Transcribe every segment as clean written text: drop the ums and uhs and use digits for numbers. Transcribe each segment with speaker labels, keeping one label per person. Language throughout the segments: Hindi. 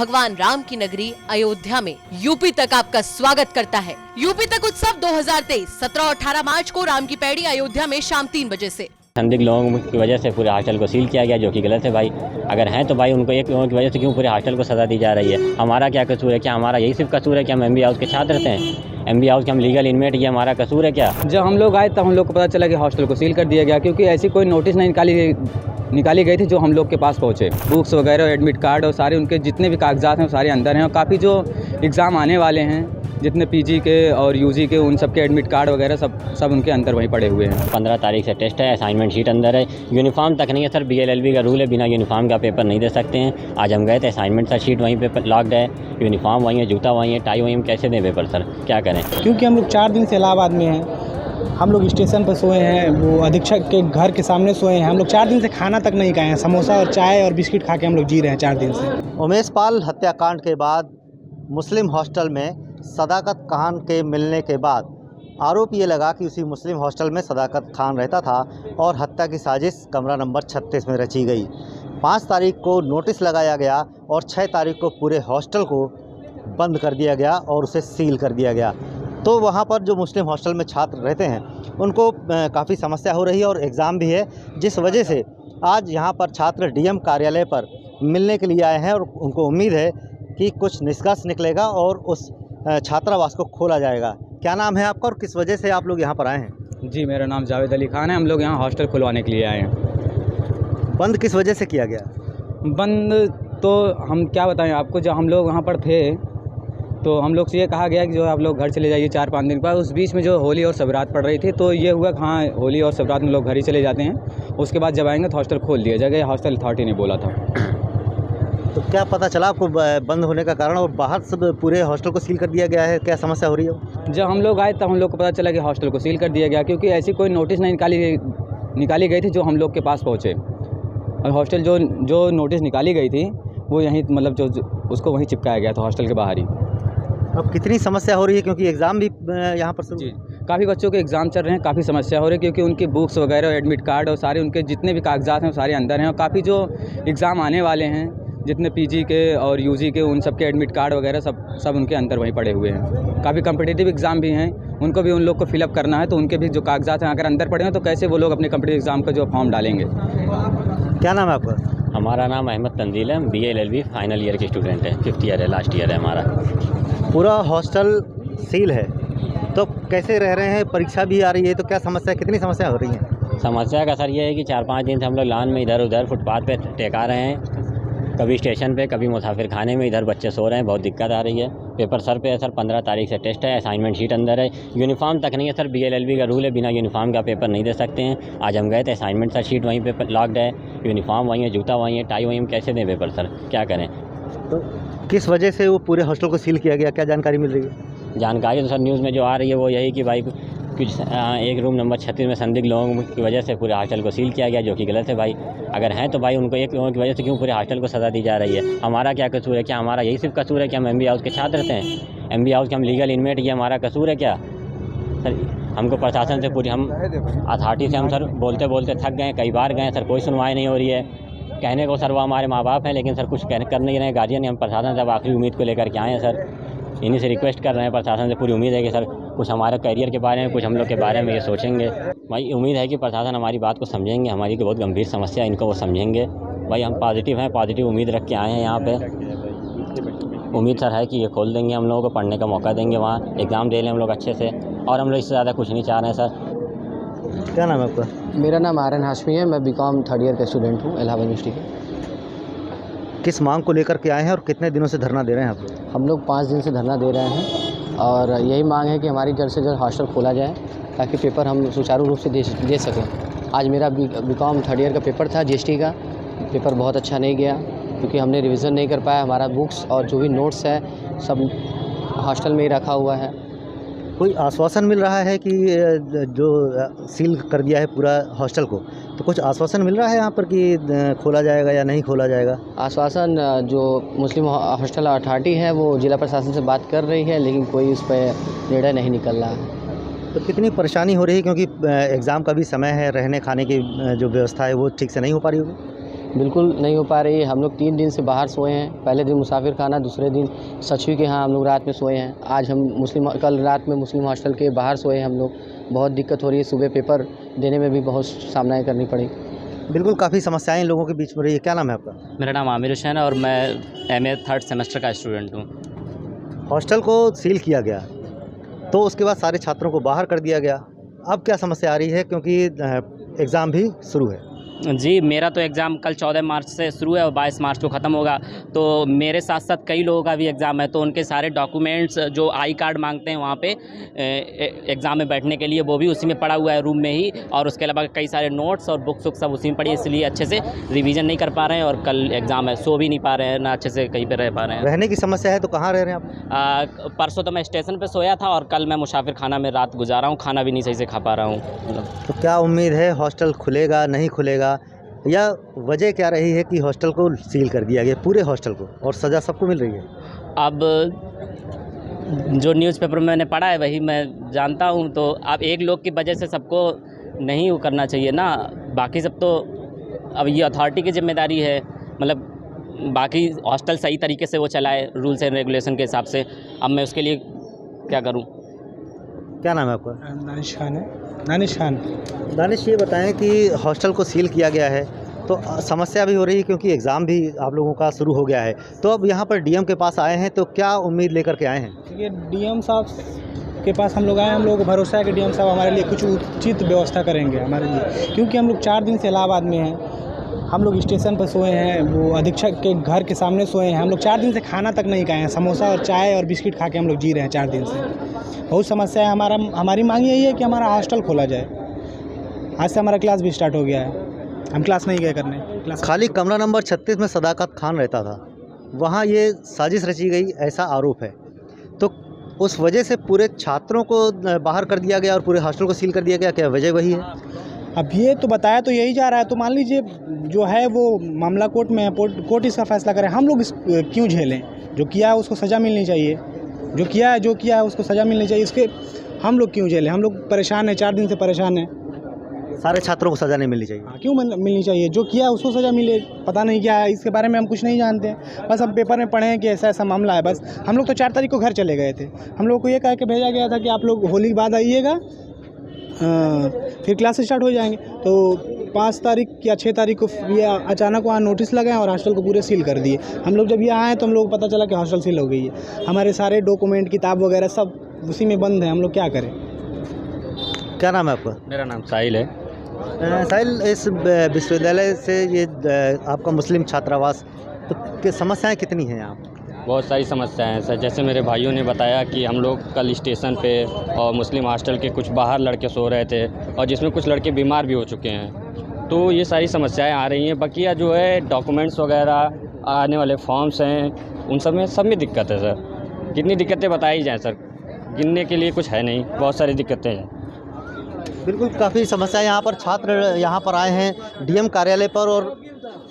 Speaker 1: भगवान राम की नगरी अयोध्या में यूपी तक आपका स्वागत करता है। यूपी तक उत्सव 2023 17 और 18 मार्च को राम की पैड़ी अयोध्या में शाम 3 बजे से।
Speaker 2: संदिग्ध लोगों की वजह से पूरे हॉस्टल को सील किया गया, जो कि गलत है भाई। अगर हैं तो भाई उनको एक लोगों की वजह से क्यों पूरे हॉस्टल को सजा दी जा रही है? हमारा क्या कसूर है? क्या हमारा यही सिर्फ कसूर है कि हम MB हाउस के छात्र थे? MB हाउस के हम लीगल इनमेट, ये हमारा कसूर है क्या?
Speaker 3: जब हम लोग आए तब हम लोग को पता चला कि हॉस्टल को सील कर दिया गया, क्योंकि ऐसी कोई नोटिस नहीं निकाली गई थी जो हम लोग के पास पहुँचे। बुक्स वगैरह, एडमिट कार्ड और सारे उनके जितने भी कागजात हैं वो सारे अंदर हैं। और काफ़ी जो एग्ज़ाम आने वाले हैं, जितने PG के और UG के, उन सब के एडमिट कार्ड वगैरह सब उनके अंदर वहीं पड़े हुए हैं।
Speaker 2: 15 तारीख से टेस्ट है, असाइनमेंट शीट अंदर है, यूनिफॉर्म तक नहीं है सर। BLLB का रूल है, बिना यूनिफॉर्म का पेपर नहीं दे सकते हैं। आज हम गए थे, असाइनमेंट का शीट वहीं पे लॉक्ड है, यूनिफॉर्म वहीं है, जूता वहीं है, टाई वहीं, हम कैसे दें पेपर सर? क्या करें?
Speaker 4: क्योंकि हम लोग 4 दिन से इलाहाबाद में हैं। हम लोग स्टेशन पर सोए हैं, वो अधीक्षक के घर के सामने सोए हैं। हम लोग 4 दिन से खाना तक नहीं खाए हैं। समोसा और चाय और बिस्किट खा के हम लोग जी रहे हैं 4 दिन से।
Speaker 5: उमेश पाल हत्याकांड के बाद मुस्लिम हॉस्टल में सदाकत खान के मिलने के बाद आरोप ये लगा कि उसी मुस्लिम हॉस्टल में सदाकत खान रहता था और हत्या की साजिश कमरा नंबर 36 में रची गई। 5 तारीख को नोटिस लगाया गया और 6 तारीख को पूरे हॉस्टल को बंद कर दिया गया और उसे सील कर दिया गया। तो वहाँ पर जो मुस्लिम हॉस्टल में छात्र रहते हैं उनको काफ़ी समस्या हो रही है और एग्ज़ाम भी है, जिस वजह से आज यहाँ पर छात्र DM कार्यालय पर मिलने के लिए आए हैं और उनको उम्मीद है कि कुछ निष्कर्ष निकलेगा और उस छात्रावास को खोला जाएगा। क्या नाम है आपका और किस वजह से आप लोग यहाँ पर आए हैं?
Speaker 3: जी, मेरा नाम जावेद अली खान है। हम लोग यहाँ हॉस्टल खुलवाने के लिए आए हैं।
Speaker 5: बंद किस वजह से किया गया?
Speaker 3: बंद तो हम क्या बताएं आपको, जब हम लोग वहाँ पर थे तो हम लोग से ये कहा गया कि जो आप लोग घर चले जाइए 4-5 दिन के बाद। उस बीच में जो होली और सबरात पड़ रही थी, तो ये हुआ कि हाँ, होली और सबरात में लोग घर ही चले जाते हैं। उसके बाद जब आएंगे तो हॉस्टल खोल दिया जाएगा। हॉस्टल अथॉरिटी ने बोला था।
Speaker 5: तो क्या पता चला आपको बंद होने का कारण? और बाहर सब पूरे हॉस्टल को सील कर दिया गया है, क्या समस्या हो रही है?
Speaker 3: जब हम लोग आए तब हम लोग को पता चला कि हॉस्टल को सील कर दिया गया, क्योंकि ऐसी कोई नोटिस नहीं निकाली गई थी जो हम लोग के पास पहुँचे। और हॉस्टल जो नोटिस निकाली गई थी वो यहीं मतलब जो उसको वहीं चिपकाया गया था हॉस्टल के बाहर ही।
Speaker 5: अब कितनी समस्या हो रही है, क्योंकि एग्ज़ाम भी यहाँ पर
Speaker 3: जी, काफ़ी बच्चों के एग्ज़ाम चल रहे हैं, काफ़ी समस्या हो रही है, क्योंकि उनकी बुक्स वगैरह, एडमिट कार्ड और सारे उनके जितने भी कागजात हैं वो सारे अंदर हैं। और काफ़ी जो एग्ज़ाम आने वाले हैं, जितने PG के और UG के, उन सब के एडमिट कार्ड वगैरह सब उनके अंदर वहीं पड़े हुए हैं। काफ़ी कम्पिटिटिव एग्ज़ाम भी हैं, उनको भी उन लोग को फिलअप करना है, तो उनके भी जो कागजात हैं अगर अंदर पड़े हैं तो कैसे वो लोग अपने कम्पिटिटिव एग्ज़ाम का जो फॉर्म डालेंगे।
Speaker 5: क्या नाम है आपका?
Speaker 2: हमारा नाम अहमद तंजील है, BLLB फाइनल ईयर के स्टूडेंट है, 5th ईयर है, लास्ट ईयर है हमारा।
Speaker 5: पूरा हॉस्टल सील है, तो कैसे रह रहे हैं? परीक्षा भी आ रही है, तो क्या समस्या, कितनी समस्या हो रही है?
Speaker 2: समस्या का सर ये है कि 4-5 दिन से हम लोग लॉन में इधर उधर फुटपाथ पे टेका रहे हैं, कभी स्टेशन पे, कभी मुसाफिर खाने में, इधर बच्चे सो रहे हैं, बहुत दिक्कत आ रही है। पेपर सर पे है सर, 15 तारीख से टेस्ट है, असाइनमेंट शीट अंदर है, यूनिफॉर्म तक नहीं है सर। BLLB का रूल है, बिना यूनिफॉर्म का पेपर नहीं दे सकते हैं। आज हम गए थे, असाइनमेंट का शीट वहीं पे लॉक्ड है, यूनिफॉर्म वहीं है, जूता वहीं है, टाई वहीं, हम कैसे दें पेपर सर? क्या करें?
Speaker 5: तो किस वजह से वो पूरे हॉस्टल को सील किया गया, क्या जानकारी मिल रही है?
Speaker 2: जानकारी तो सर न्यूज़ में जो आ रही है वो यही कि भाई कुछ एक रूम नंबर 36 में संदिग्ध लोगों की वजह से पूरे हॉस्टल को सील किया गया, जो कि गलत है भाई। अगर हैं तो भाई उनको एक लोगों की वजह से क्यों पूरे हॉस्टल को सजा दी जा रही है? हमारा क्या कसूर है? क्या हमारा यही सिर्फ कसूर है कि हम MB हाउस के छात्र थे? MB हाउस के हम लीगल इनमेट, ये हमारा कसूर है क्या सर? हमको प्रशासन से पूरी, हम अथॉरिटी से हम सर बोलते बोलते थक गए, कई बार गए सर, कोई सुनवाई नहीं हो रही है। कहने को सर वो हमारे माँ बाप हैं, लेकिन सर कुछ कर नहीं रहे हैं गार्जियन। हम प्रशासन से अब आखिरी उम्मीद को लेकर के आए हैं सर, इन्हीं से रिक्वेस्ट कर रहे हैं, प्रशासन से पूरी उम्मीद है कि सर कुछ हमारे करियर के बारे में, कुछ हम लोग के बारे में ये सोचेंगे। भाई उम्मीद है कि प्रशासन हमारी बात को समझेंगे, हमारी तो बहुत गंभीर समस्या है, इनको वो समझेंगे। भाई हम पॉजिटिव हैं, पॉजिटिव उम्मीद रख के आए हैं यहाँ पे। उम्मीद सर है कि ये खोल देंगे, हम लोगों को पढ़ने का मौका देंगे, वहाँ एग्ज़ाम दे लें हम लोग अच्छे से, और हम लोग इससे ज़्यादा कुछ नहीं चाह रहे हैं सर।
Speaker 5: क्या नाम है आपका?
Speaker 6: मेरा नाम आर्यन हाशमी है, मैं BCom 3rd ईयर का स्टूडेंट हूँ इलाहाबाद यूनिवर्सिटी के।
Speaker 5: किस मांग को लेकर के आए हैं और कितने दिनों से धरना दे रहे हैं आप लोग?
Speaker 6: हम लोग 5 दिन से धरना दे रहे हैं और यही मांग है कि हमारी जल्द से जल्द हॉस्टल खोला जाए, ताकि पेपर हम सुचारू रूप से दे सकें। आज मेरा BCom 3rd ईयर का पेपर था, GST का पेपर बहुत अच्छा नहीं गया, क्योंकि हमने रिवीजन नहीं कर पाया। हमारा बुक्स और जो भी नोट्स है सब हॉस्टल में ही रखा हुआ है।
Speaker 5: कोई आश्वासन मिल रहा है कि जो सील कर दिया है पूरा हॉस्टल को, तो कुछ आश्वासन मिल रहा है यहाँ पर कि खोला जाएगा या नहीं खोला जाएगा?
Speaker 6: आश्वासन जो मुस्लिम हॉस्टल अथॉरिटी है वो जिला प्रशासन से बात कर रही है, लेकिन कोई उस पर निर्णय नहीं निकल रहा है।
Speaker 5: तो कितनी परेशानी हो रही है, क्योंकि एग्ज़ाम का भी समय है, रहने खाने की जो व्यवस्था है वो ठीक से नहीं हो पा रही होगी?
Speaker 6: बिल्कुल नहीं हो पा रही है। हम लोग 3 दिन से बाहर सोए हैं। पहले दिन मुसाफिर खाना, दूसरे दिन सचिव के यहाँ हम लोग रात में सोए हैं। आज हम कल रात में मुस्लिम हॉस्टल के बाहर सोए हैं हम लोग। बहुत दिक्कत हो रही है, सुबह पेपर देने में भी बहुत सामना करनी पड़ी।
Speaker 5: बिल्कुल, काफ़ी समस्याएं इन लोगों के बीच में रही है। क्या नाम है आपका?
Speaker 2: मेरा नाम आमिर हुसैन है और मैं MA 3rd सेमेस्टर का स्टूडेंट हूँ।
Speaker 5: हॉस्टल को सील किया गया तो उसके बाद सारे छात्रों को बाहर कर दिया गया। अब क्या समस्या आ रही है, क्योंकि एग्ज़ाम भी शुरू है?
Speaker 2: जी, मेरा तो एग्ज़ाम कल 14 मार्च से शुरू है और 22 मार्च को ख़त्म होगा। तो मेरे साथ साथ कई लोगों का भी एग्ज़ाम है, तो उनके सारे डॉक्यूमेंट्स जो आई कार्ड मांगते हैं वहाँ पे एग्ज़ाम में बैठने के लिए, वो भी उसी में पड़ा हुआ है रूम में ही। और उसके अलावा कई सारे नोट्स और बुक्स सब उसी में पड़ी है, इसलिए अच्छे से रिवीजन नहीं कर पा रहे हैं और कल एग्ज़ाम है, सो भी नहीं पा रहे हैं, ना अच्छे से कहीं पर रह पा रहे हैं।
Speaker 5: रहने की समस्या है तो कहाँ रह रहे हैं आप?
Speaker 2: परसों तो मैं स्टेशन पर सोया था और कल मैं मुसाफिर खाना में रात गुजारा हूँ। खाना भी नहीं सही से खा पा रहा हूँ।
Speaker 5: तो क्या उम्मीद है, हॉस्टल खुलेगा नहीं खुलेगा, या वजह क्या रही है कि हॉस्टल को सील कर दिया गया, पूरे हॉस्टल को, और सज़ा सबको मिल रही है?
Speaker 2: अब जो न्यूज़पेपर में मैंने पढ़ा है वही मैं जानता हूँ। तो अब एक लोग की वजह से सबको नहीं वो करना चाहिए ना। बाकी सब तो अब ये अथॉरिटी की जिम्मेदारी है, मतलब बाकी हॉस्टल सही तरीके से वो चलाए रूल्स एंड रेगुलेशन के हिसाब से। अब मैं उसके लिए क्या करूँ?
Speaker 5: क्या नाम है आपका?
Speaker 4: दानिश खान है। दानिश खान।
Speaker 5: दानिश, ये बताएं कि हॉस्टल को सील किया गया है तो समस्या भी हो रही है, क्योंकि एग्ज़ाम भी आप लोगों का शुरू हो गया है। तो अब यहाँ पर डीएम के पास आए हैं, तो क्या उम्मीद लेकर के आए हैं?
Speaker 4: देखिए, डीएम साहब के पास हम लोग आए, हम लोगों को भरोसा है कि डीएम साहब हमारे लिए कुछ उचित व्यवस्था करेंगे हमारे लिए, क्योंकि हम लोग 4 दिन से इलाहाबाद में हैं। हम लोग स्टेशन पर सोए हैं, वो अधीक्षक के घर के सामने सोए हैं। हम लोग 4 दिन से खाना तक नहीं खाए हैं। समोसा और चाय और बिस्किट खा के हम लोग जी रहे हैं 4 दिन से। बहुत समस्या है। हमारी मांग यही है कि हमारा हॉस्टल खोला जाए। आज से हमारा क्लास भी स्टार्ट हो गया है, हम क्लास नहीं गए करने। क्लास
Speaker 5: खाली कमरा नंबर 36 में सदाकत खान रहता था, वहाँ ये साजिश रची गई, ऐसा आरोप है। तो उस वजह से पूरे छात्रों को बाहर कर दिया गया और पूरे हॉस्टल को सील कर दिया गया। क्या वजह वही है?
Speaker 4: अब ये तो बताया तो यही जा रहा है, तो मान लीजिए जो है वो मामला कोर्ट में है, कोर्ट इसका फैसला करे। हम लोग क्यों झेलें? जो किया है उसको सज़ा मिलनी चाहिए, जो किया है उसको सज़ा मिलनी चाहिए। इसके हम लोग क्यों झेलें? हम लोग परेशान हैं, 4 दिन से परेशान हैं।
Speaker 5: सारे छात्रों को सज़ा नहीं मिलनी चाहिए?
Speaker 4: हाँ, क्यों मिलनी चाहिए? जो किया है उसको सज़ा मिले। पता नहीं क्या है इसके बारे में, हम कुछ नहीं जानते हैं। बस हम पेपर में पढ़े हैं कि ऐसा ऐसा मामला है। बस हम लोग तो 4 तारीख को घर चले गए थे। हम लोग को ये कह के भेजा गया था कि आप लोग होली के बाद आइएगा, फिर क्लास स्टार्ट हो जाएंगे। तो 5 तारीख या 6 तारीख को ये अचानक वहाँ नोटिस लगा और हॉस्टल को पूरे सील कर दिए। हम लोग जब यहाँ आए तो हम लोग को पता चला कि हॉस्टल सील हो गई है। हमारे सारे डॉक्यूमेंट, किताब वगैरह सब उसी में बंद है। हम लोग क्या करें?
Speaker 5: क्या नाम है आपका?
Speaker 2: मेरा नाम साहिल है।
Speaker 5: साहिल, इस विश्वविद्यालय से ये आपका मुस्लिम छात्रावास, तो समस्याएं कितनी हैं यहाँ?
Speaker 2: बहुत सारी समस्याएं हैं सर। जैसे मेरे भाइयों ने बताया कि हम लोग कल स्टेशन पे और मुस्लिम हॉस्टल के कुछ बाहर लड़के सो रहे थे और जिसमें कुछ लड़के बीमार भी हो चुके हैं। तो ये सारी समस्याएं आ रही हैं। बकिया जो है डॉक्यूमेंट्स वगैरह, आने वाले फॉर्म्स हैं, उन सब में दिक्कत है सर। कितनी दिक्कतें बताई जाएँ सर, गिनने के लिए कुछ है नहीं, बहुत सारी दिक्कतें हैं।
Speaker 5: बिल्कुल, काफ़ी समस्या। यहाँ पर छात्र यहाँ पर आए हैं डीएम कार्यालय पर। और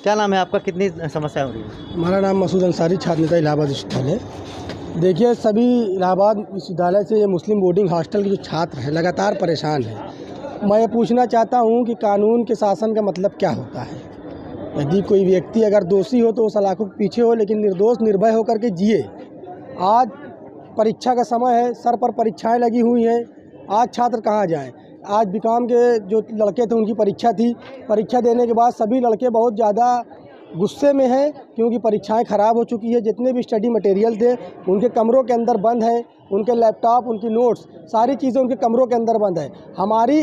Speaker 5: क्या नाम है आपका? कितनी समस्या हो रही है?
Speaker 7: हमारा नाम मसूद अंसारी, छात्र नेता इलाहाबाद विश्वविद्यालय। देखिए, सभी इलाहाबाद विश्वविद्यालय से ये मुस्लिम बोर्डिंग हॉस्टल के जो छात्र हैं लगातार परेशान हैं। मैं ये पूछना चाहता हूँ कि कानून के शासन का मतलब क्या होता है? यदि कोई व्यक्ति अगर दोषी हो तो वो सलाखों के पीछे हो, लेकिन निर्दोष निर्भय होकर के जिए। आज परीक्षा का समय है, सर पर परीक्षाएँ लगी हुई हैं। आज छात्र कहाँ जाएँ? आज बीकॉम के जो लड़के थे उनकी परीक्षा थी। परीक्षा देने के बाद सभी लड़के बहुत ज़्यादा गुस्से में हैं, क्योंकि परीक्षाएं ख़राब हो चुकी है। जितने भी स्टडी मटेरियल थे उनके कमरों के अंदर बंद हैं। उनके लैपटॉप, उनकी नोट्स, सारी चीज़ें उनके कमरों के अंदर बंद है। हमारी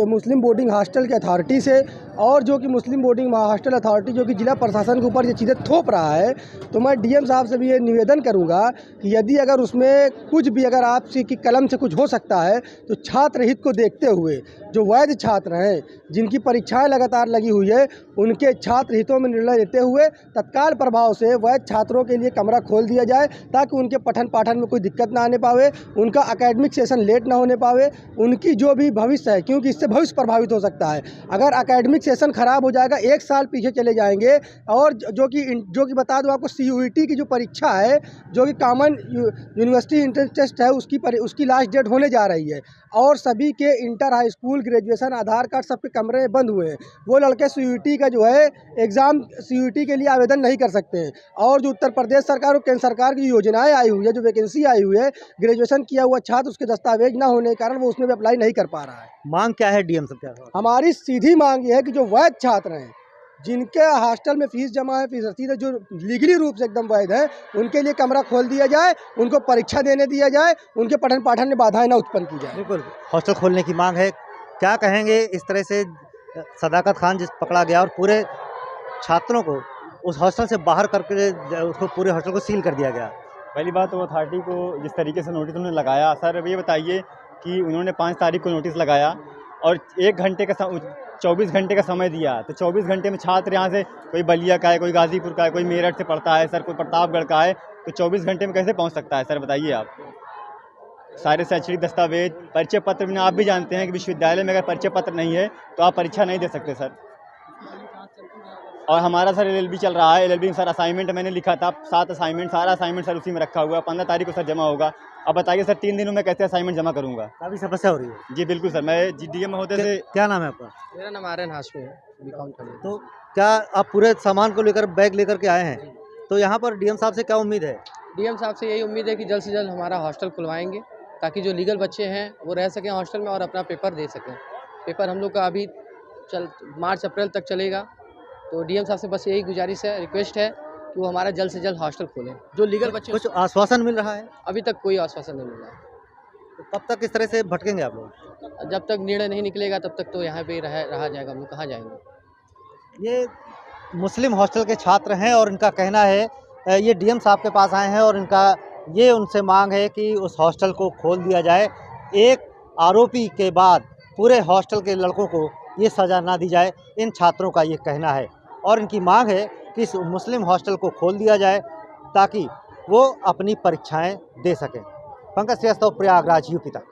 Speaker 7: मुस्लिम बोर्डिंग हॉस्टल की अथॉरिटी से, और जो कि मुस्लिम बोर्डिंग हॉस्टल अथॉरिटी जो कि ज़िला प्रशासन के ऊपर ये चीज़ें थोप रहा है, तो मैं डीएम साहब से भी ये निवेदन करूँगा कि यदि अगर उसमें कुछ भी अगर आपसे की कलम से कुछ हो सकता है तो छात्र हित को देखते हुए जो वैध छात्र हैं जिनकी परीक्षाएँ लगातार लगी हुई है, उनके छात्र हितों में निर्णय लेते हुए तत्काल तत्काल प्रभाव से वैध छात्रों के लिए कमरा खोल दिया जाए ताकि उनके पठन पाठन में कोई दिक्कत ना आने पावे, उनका एकेडमिक सेशन लेट ना होने पावे, उनकी जो भी भविष्य है, क्योंकि इससे भविष्य प्रभावित हो सकता है। अगर एकेडमिक सेशन खराब हो जाएगा, 1 साल पीछे चले जाएंगे। और जो कि बता दूं आपको, CUET की जो परीक्षा है, जो कि कॉमन यूनिवर्सिटी एंट्रेंस टेस्ट है, उसकी लास्ट डेट होने जा रही है और सभी के इंटर, हाई स्कूल, ग्रेजुएशन, आधार कार्ड सबके कमरे बंद हुए हैं। वो लड़के CUET का जो है एग्ज़ाम, CUET के लिए आवेदन नहीं कर सकते हैं। और जो उत्तर प्रदेश सरकार और केंद्र सरकार की योजनाएं आई हुई है, जो वैकेंसी आई हुई है, ग्रेजुएशन किया हुआ छात्र उसके दस्तावेज ना होने के कारण वो उसमें भी अप्लाई नहीं कर पा रहा है।
Speaker 5: मांग क्या है डीएम साहब? क्या
Speaker 7: हमारी सीधी मांग ये है कि जो वैध छात्र हैं, जिनके हॉस्टल में फीस जमा है, फीस रसीद है, जो लीगली रूप से एकदम वैध है, उनके लिए कमरा खोल दिया जाए, उनको परीक्षा देने दिया जाए, उनके पठन पाठन में बाधाएं ना उत्पन्न की जाए।
Speaker 5: बिल्कुल हॉस्टल खोलने की मांग है। क्या कहेंगे इस तरह से सदाकत खान जिस पकड़ा गया और पूरे छात्रों को उस हॉस्टल से बाहर करके उसको पूरे हॉस्टल को सील कर दिया गया?
Speaker 8: पहली बात तो अथॉरिटी को जिस तरीके से नोटिस उन्होंने लगाया, सर अब ये बताइए कि उन्होंने 5 तारीख को नोटिस लगाया और 24 घंटे का समय दिया, तो 24 घंटे में छात्र यहाँ से कोई बलिया का है, कोई गाजीपुर का है, कोई मेरठ से पढ़ता है सर, कोई प्रतापगढ़ का है, तो 24 घंटे में कैसे पहुँच सकता है सर बताइए आप? सारे शैक्षणिक दस्तावेज, परिचय पत्र भी, आप भी जानते हैं कि विश्वविद्यालय में अगर परिचय पत्र नहीं है तो आप परीक्षा नहीं दे सकते सर। और हमारा सर LLB चल रहा है, LLB में सर असाइनमेंट मैंने लिखा था, 7 असाइनमेंट, सारा असाइनमेंट सर उसी में रखा हुआ है। 15 तारीख को सर जमा होगा। अब बताइए सर 3 दिनों में कैसे असाइनमेंट जमा करूँगा?
Speaker 5: काफ़ी समस्या हो रही है।
Speaker 8: जी बिल्कुल सर, मैं GDM होते से।
Speaker 5: क्या नाम है आपका?
Speaker 6: मेरा नाम आर्यन हाशमी है, बीकॉम थर्ड।
Speaker 5: तो क्या आप पूरे सामान को लेकर, बैग लेकर के आए हैं, तो यहाँ पर डीएम साहब से क्या उम्मीद है?
Speaker 6: डीएम साहब से यही उम्मीद है कि जल्द से जल्द हमारा हॉस्टल खुलवाएंगे ताकि जो लीगल बच्चे हैं वो रह सकें हॉस्टल में और अपना पेपर दे सकें। पेपर हम लोग का अभी मार्च अप्रैल तक चलेगा, तो डीएम साहब से बस यही गुजारिश है, रिक्वेस्ट है कि वो हमारा जल्द से जल्द हॉस्टल खोलें। जो लीगल बच्चे,
Speaker 5: कुछ आश्वासन मिल रहा है?
Speaker 6: अभी तक कोई आश्वासन नहीं मिला है।
Speaker 5: तो कब तक इस तरह से भटकेंगे आप लोग?
Speaker 6: जब तक निर्णय नहीं निकलेगा तब तक तो यहाँ पे रहा जाएगा, हम लोग कहाँ जाएंगे।
Speaker 5: ये मुस्लिम हॉस्टल के छात्र हैं और इनका कहना है, ये डीएम साहब के पास आए हैं और इनका ये उनसे मांग है कि उस हॉस्टल को खोल दिया जाए। एक आरोपी के बाद पूरे हॉस्टल के लड़कों को ये सज़ा ना दी जाए, इन छात्रों का ये कहना है। और इनकी मांग है कि इस मुस्लिम हॉस्टल को खोल दिया जाए ताकि वो अपनी परीक्षाएं दे सकें। पंकज श्रीवास्तव, प्रयागराज, यूपी तक।